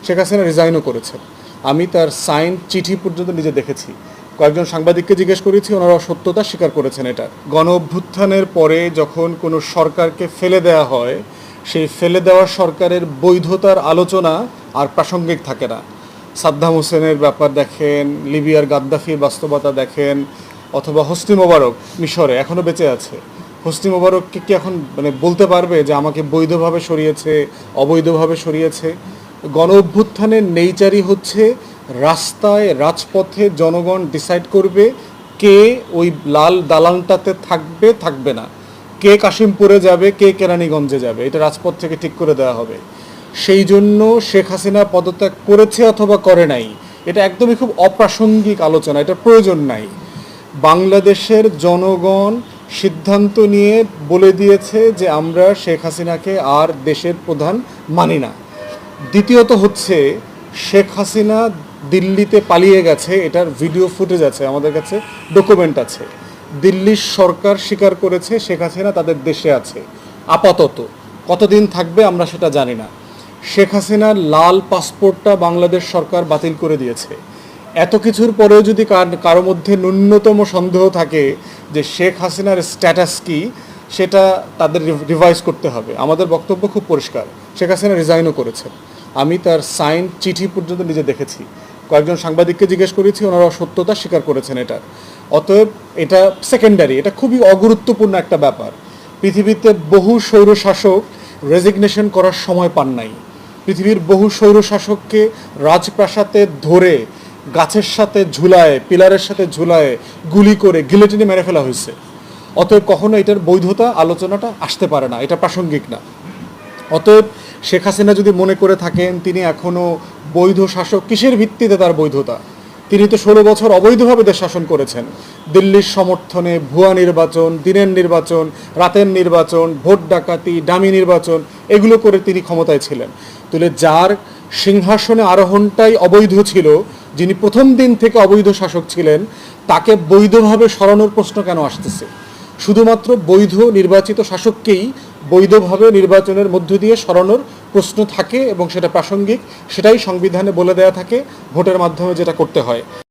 শেখ হাসিনা রিজাইনও করেছেন। আমি তার সাইন চিঠি পর্যন্ত নিজে দেখেছি। কয়েকজন সাংবাদিককে জিজ্ঞেস করেছি, ওনারা সত্যতা স্বীকার করেছেন। এটা গণ অভ্যুত্থানের পরে যখন কোনো সরকারকে ফেলে দেওয়া হয়, সেই ফেলে দেওয়া সরকারের বৈধতার আলোচনা আর প্রাসঙ্গিক থাকে না। সাদ্দাম হোসেনের ব্যাপার দেখেন, লিবিয়ার গাদ্দাফির বাস্তবতা দেখেন, অথবা হোসনি মোবারক মিশরে এখনও বেঁচে আছে। হোসনি মোবারককে কি এখন বলতে পারবে যে আমাকে বৈধভাবে সরিয়েছে, অবৈধভাবে সরিয়েছে? গণ অভ্যুত্থানের নেইচারই হচ্ছে রাস্তায় রাজপথে জনগণ ডিসাইড করবে কে ওই লাল দালানটাতে থাকবে, থাকবে না, কে কাশিমপুরে যাবে, কে কেরানীগঞ্জে যাবে, এটা রাজপথ থেকে ঠিক করে দেওয়া হবে। সেই জন্য শেখ হাসিনা পদত্যাগ করেছে অথবা করে নাই, এটা একদমই খুব অপ্রাসঙ্গিক আলোচনা, এটা প্রয়োজন নাই। বাংলাদেশের জনগণ সিদ্ধান্ত নিয়ে বলে দিয়েছে যে আমরা শেখ হাসিনাকে আর দেশের প্রধান মানি না। দ্বিতীয়ত হচ্ছে, শেখ হাসিনা দিল্লিতে পালিয়ে গেছে, এটার ভিডিও ফুটেজ আছে, আমাদের কাছে ডকুমেন্ট আছে। দিল্লির সরকার স্বীকার করেছে শেখ হাসিনা তাদের দেশে আছে আপাতত। কতদিন থাকবে আমরা সেটা জানি না। শেখ হাসিনার লাল পাসপোর্টটা বাংলাদেশ সরকার বাতিল করে দিয়েছে। এত কিছুর পরেও যদি কারো মধ্যে ন্যূনতম সন্দেহ থাকে যে শেখ হাসিনার স্ট্যাটাস কি, সেটা তাদের রিভাইজ করতে হবে। আমাদের বক্তব্য খুব পরিষ্কার, শেখ হাসিনা রিজাইনও করেছেন। আমি তার সাইন চিঠি পর্যন্ত নিজে দেখেছি। কয়েকজন সাংবাদিককে জিজ্ঞেস করেছি, ওনারা সত্যতা স্বীকার করেছেন এটা। অতএব এটা সেকেন্ডারি, এটা খুবই অগুরুত্বপূর্ণ একটা ব্যাপার। পৃথিবীতে বহু স্বৈরশাসক রেজিগনেশন করার সময় পান নাই। পৃথিবীর বহু স্বৈরশাসককে রাজপ্রাসাদে ধরে গাছের সাথে ঝুলায়, পিলারের সাথে ঝুলায়, গুলি করে গিলেটিনে মেরে ফেলা হয়েছে। অতএব কখনো এটার বৈধতা আলোচনাটা আসতে পারে না, এটা প্রাসঙ্গিক না। অতএব শেখ হাসিনা যদি মনে করে থাকেন তিনি এখনও বৈধ শাসক, কিসের ভিত্তিতে তার বৈধতা? তিনি তো 16 বছর অবৈধভাবে দেশ শাসন করেছেন। দিল্লির সমর্থনে ভুয়া নির্বাচন, দিনের নির্বাচন, রাতের নির্বাচন, ভোট ডাকাতি, ডামি নির্বাচন, এগুলো করে তিনি ক্ষমতায় ছিলেন। তাহলে যার সিংহাসনে আরোহণটাই অবৈধ ছিল, যিনি প্রথম দিন থেকে অবৈধ শাসক ছিলেন, তাকে বৈধভাবে সরানোর প্রশ্ন কেন আসতেছে? শুধুমাত্র বৈধ নির্বাচিত শাসককেই বৈধভাবে নির্বাচনের মধ্য দিয়ে সরানোর প্রশ্ন থাকে এবং সেটা প্রাসঙ্গিক, সেটাই সংবিধানে বলে দেয়া থাকে, ভোটের মাধ্যমে যেটা করতে হয়।